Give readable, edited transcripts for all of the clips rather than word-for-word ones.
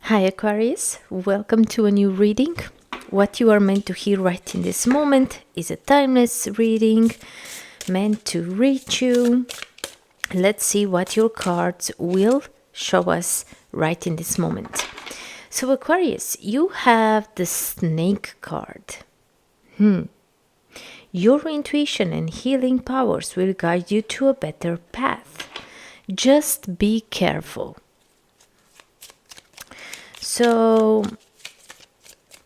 Hi Aquarius, welcome to a new reading. What you are meant to hear right in this moment is a timeless reading meant to reach you. Let's see what your cards will show us right in this moment. So Aquarius, you have the Snake card. Your intuition and healing powers will guide you to a better path. Just be careful. So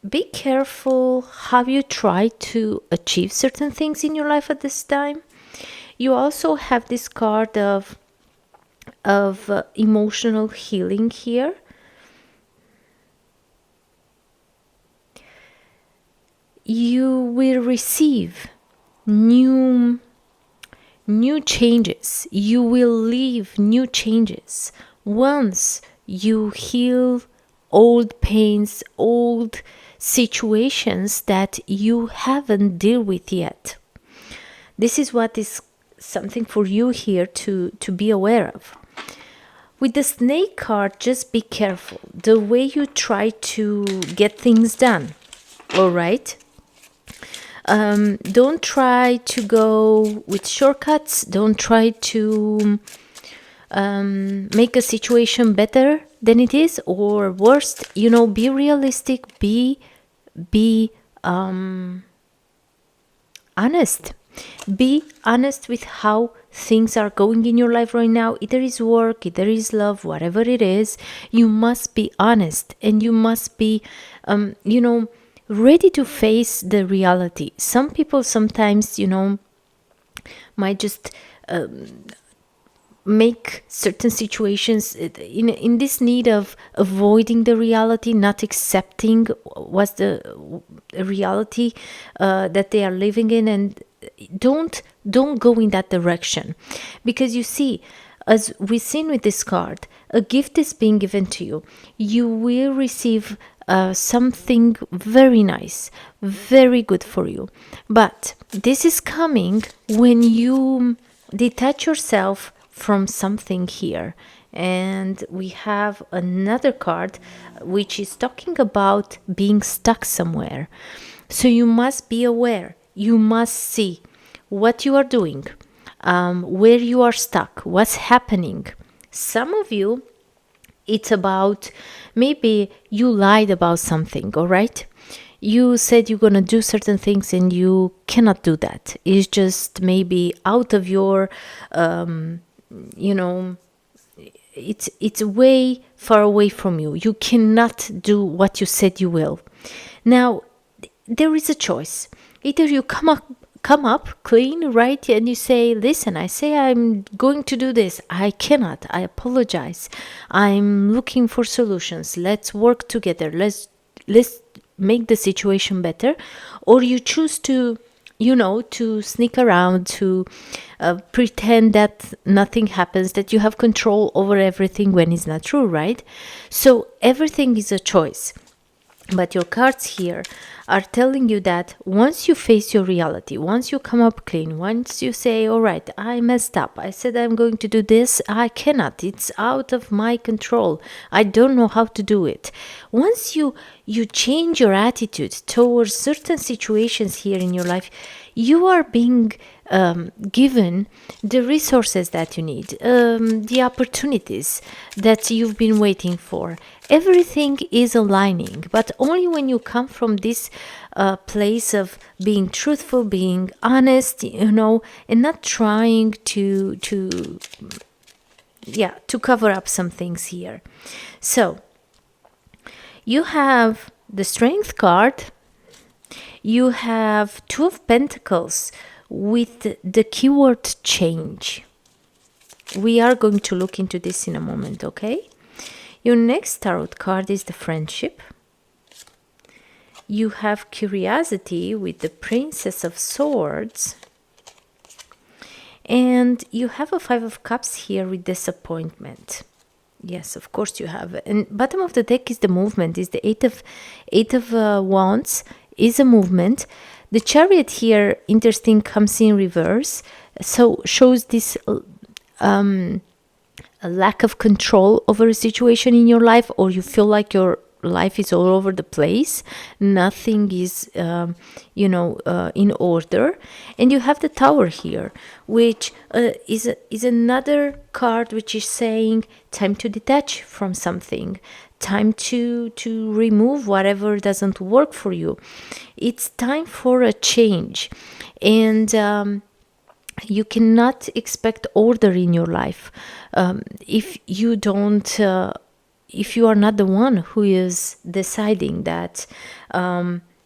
be careful how you try to achieve certain things in your life at this time. You also have this card of emotional healing here. You will receive new changes. You will leave new changes once you heal old pains, old situations that you haven't dealt with yet. This is what is something for you here to be aware of. With the Snake card, just be careful the way you try to get things done. All right? Don't try to go with shortcuts. Don't try to make a situation better than it is or worse. Be realistic. Be honest. Be honest with how things are going in your life right now. Either is work, either is love, whatever it is. You must be honest and you must be, ready to face the reality. Some people sometimes, might just make certain situations in this need of avoiding the reality, not accepting what's the reality that they are living in, and don't go in that direction, because you see, as we've seen with this card, a gift is being given to you. You will receive something very nice, very good for you, but this is coming when you detach yourself from something here. And we have another card which is talking about being stuck somewhere. So you must be aware. You must see what you are doing, where you are stuck, what's happening. Some of you, it's about maybe you lied about something, all right? You said you're going to do certain things and you cannot do that. It's just maybe out of your it's way far away from you. You cannot do what you said you will. Now, there is a choice. Either you come up clean, right? And you say, listen, I say I'm going to do this. I cannot. I apologize. I'm looking for solutions. Let's work together. Let's make the situation better. Or you choose to sneak around, to pretend that nothing happens, that you have control over everything, when it's not true, right? So everything is a choice. But your cards here are telling you that once you face your reality, once you come up clean, once you say, all right, I messed up. I said I'm going to do this. I cannot. It's out of my control. I don't know how to do it. Once you change your attitude towards certain situations here in your life, you are being given the resources that you need, the opportunities that you've been waiting for. Everything is aligning, but only when you come from this place of being truthful, being honest, and not trying to cover up some things here. So you have the Strength card. You have Two of Pentacles with the keyword change. We are going to look into this in a moment, okay? Your next tarot card is the Friendship. You have Curiosity with the Princess of Swords. And you have a Five of Cups here with Disappointment. Yes, of course you have. And bottom of the deck is the movement, is the Eight of Wands, is a movement. The Chariot here, interesting, comes in reverse, so shows this a lack of control over a situation in your life, or you feel like your life is all over the place, nothing is in order. And you have the Tower here, which is another card which is saying time to detach from something, time to remove whatever doesn't work for you. It's time for a change. And you cannot expect order in your life if you don't if you are not the one who is deciding that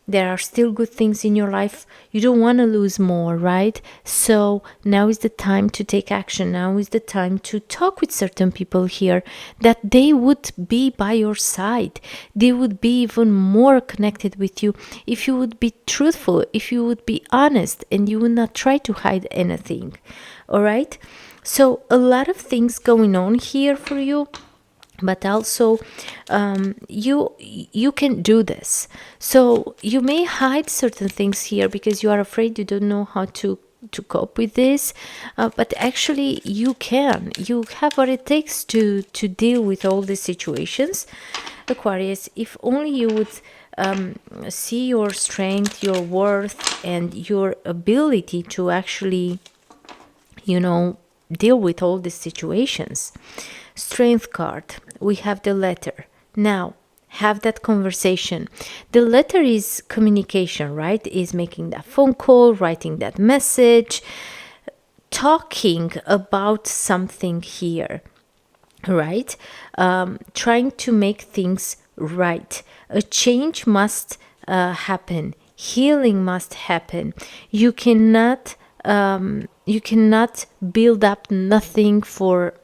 there are still good things in your life. You don't want to lose more, right? So now is the time to take action. Now is the time to talk with certain people here, that they would be by your side. They would be even more connected with you if you would be truthful, if you would be honest, and you would not try to hide anything. All right? So a lot of things going on here for you, but also you can do this. So you may hide certain things here because you are afraid, you don't know how to cope with this, but actually you have what it takes to deal with all these situations, Aquarius. If only you would see your strength, your worth, and your ability to actually deal with all these situations. Strength card, we have the letter. Now, have that conversation. The letter is communication, right? Is making that phone call, writing that message, talking about something here, right? Trying to make things right. A change must happen. Healing must happen. You cannot build up nothing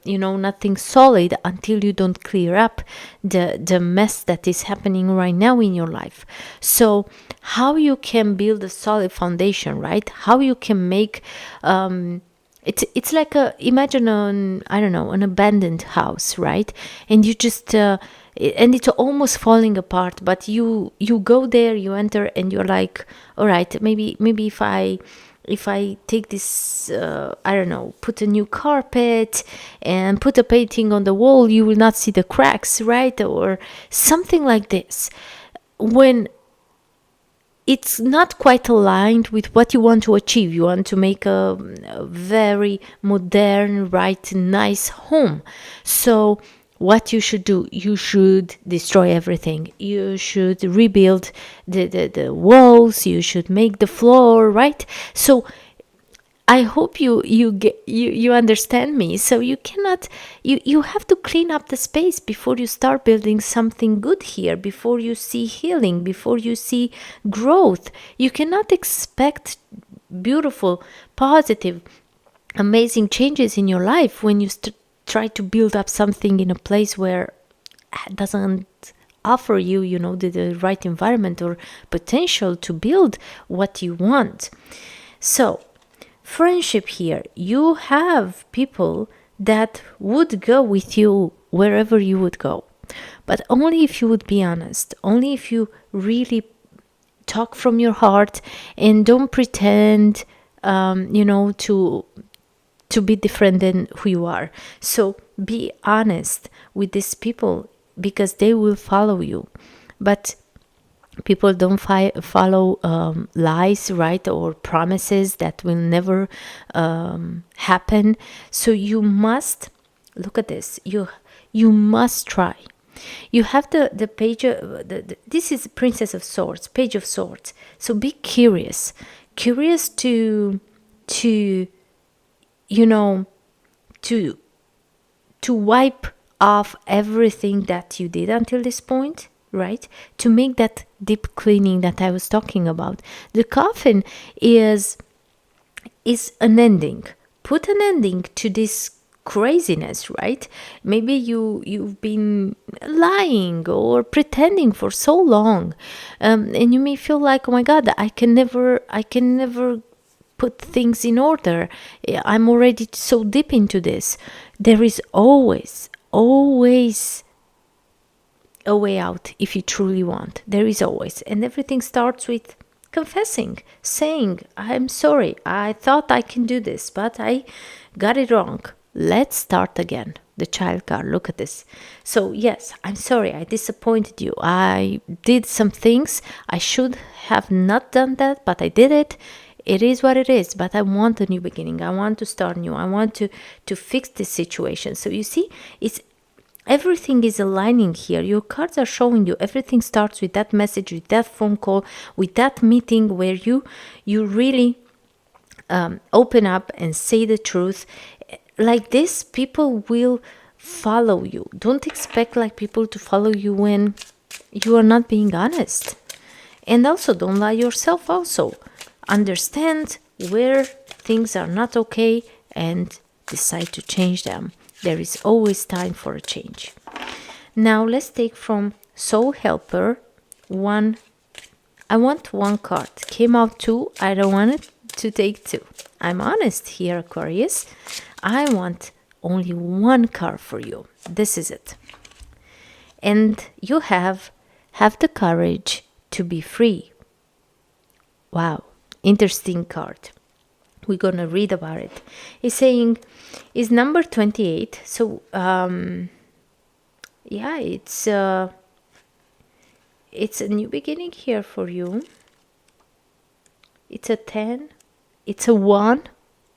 nothing solid until you don't clear up the mess that is happening right now in your life. So how you can build a solid foundation, right? How you can make it's like imagine an abandoned house, right? And you just and it's almost falling apart, but you go there, you enter, and you're like, all right, maybe if I take this, put a new carpet and put a painting on the wall, you will not see the cracks, right? Or something like this. When it's not quite aligned with what you want to achieve, you want to make a very modern, right, nice home. So what you should do, you should destroy everything. You should rebuild the walls. You should make the floor, right? So I hope you understand me. So you cannot, you have to clean up the space before you start building something good here, before you see healing, before you see growth. You cannot expect beautiful, positive, amazing changes in your life when you try to build up something in a place where it doesn't offer you, the right environment or potential to build what you want. So, friendship here, you have people that would go with you wherever you would go, but only if you would be honest, only if you really talk from your heart and don't pretend, to be different than who you are. So be honest with these people because they will follow you. But people don't follow lies, right, or promises that will never happen. So you must look at this. You must try. You have the page. This is Princess of Swords, Page of Swords. So be curious to wipe off everything that you did until this point, right? To make that deep cleaning that I was talking about. The coffin is an ending. Put an ending to this craziness, right? Maybe you've been lying or pretending for so long, and you may feel like, oh my God, I can never put things in order. I'm already so deep into this. There is always a way out if you truly want. There is always. And everything starts with confessing, saying, I'm sorry, I thought I can do this, but I got it wrong. Let's start again. the child card. Look at this. So yes, I'm sorry, I disappointed you. I did some things. I should have not done that, but I did it. It is what it is, but I want a new beginning. I want to start new. I want to fix this situation. So you see, it's everything is aligning here. Your cards are showing you everything starts with that message, with that phone call, with that meeting where you really open up and say the truth. Like this, people will follow you. Don't expect like people to follow you when you are not being honest. And also don't lie yourself. Also understand where things are not okay and decide to change them. There is always time for a change. Now let's take from Soul Helper one. I want one card. Came out two. I don't want it to take two. I'm honest here, Aquarius. I want only one card for you. This is it. And you have the courage to be free. Wow, interesting card. We're gonna read about it. It's saying it's number 28. So yeah, it's a new beginning here for you. It's a 10. It's a 1.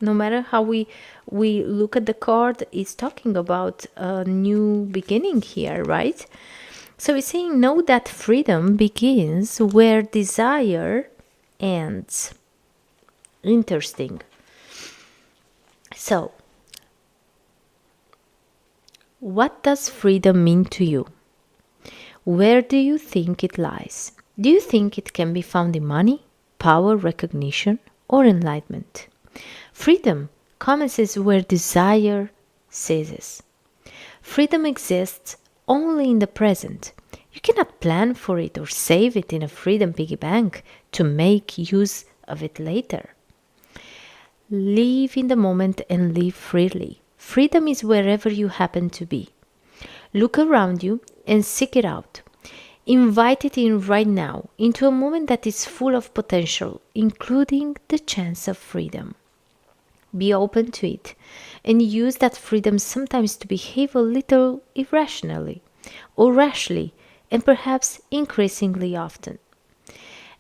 No matter how we look at the card, it's talking about a new beginning here, right? So it's saying, know that freedom begins where desire ends. Interesting. So, what does freedom mean to you? Where do you think it lies? Do you think it can be found in money, power, recognition, or enlightenment? Freedom commences where desire ceases. Freedom exists only in the present. You cannot plan for it or save it in a freedom piggy bank to make use of it later. Live in the moment and live freely. Freedom is wherever you happen to be. Look around you and seek it out. Invite it in right now into a moment that is full of potential, including the chance of freedom. Be open to it and use that freedom sometimes to behave a little irrationally or rashly, and perhaps increasingly often.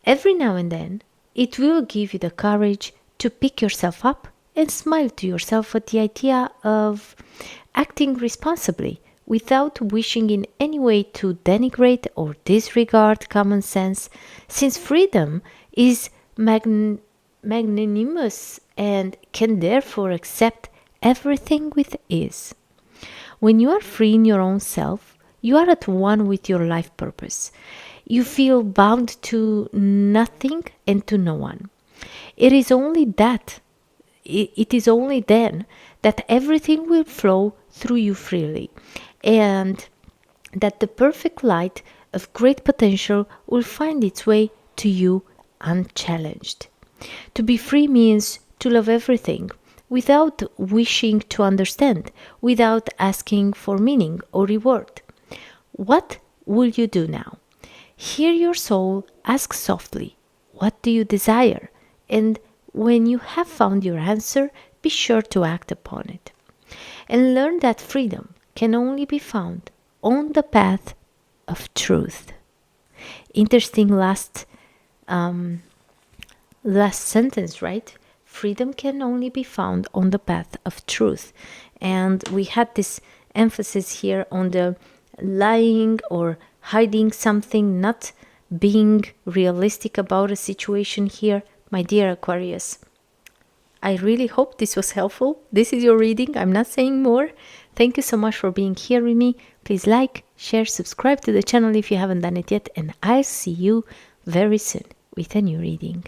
Every now and then, it will give you the courage to pick yourself up and smile to yourself at the idea of acting responsibly without wishing in any way to denigrate or disregard common sense, since freedom is magnanimous and can therefore accept everything with ease. When you are free in your own self, you are at one with your life purpose. You feel bound to nothing and to no one. It is only then that everything will flow through you freely, and that the perfect light of great potential will find its way to you unchallenged. To be free means to love everything without wishing to understand, without asking for meaning or reward. What will you do now? Hear your soul ask softly, what do you desire? And when you have found your answer, be sure to act upon it. And learn that freedom can only be found on the path of truth. Interesting last sentence, right? Freedom can only be found on the path of truth. And we had this emphasis here on the lying or hiding something, not being realistic about a situation here. My dear Aquarius, I really hope this was helpful. This is your reading. I'm not saying more. Thank you so much for being here with me. Please like, share, subscribe to the channel if you haven't done it yet, and I'll see you very soon with a new reading.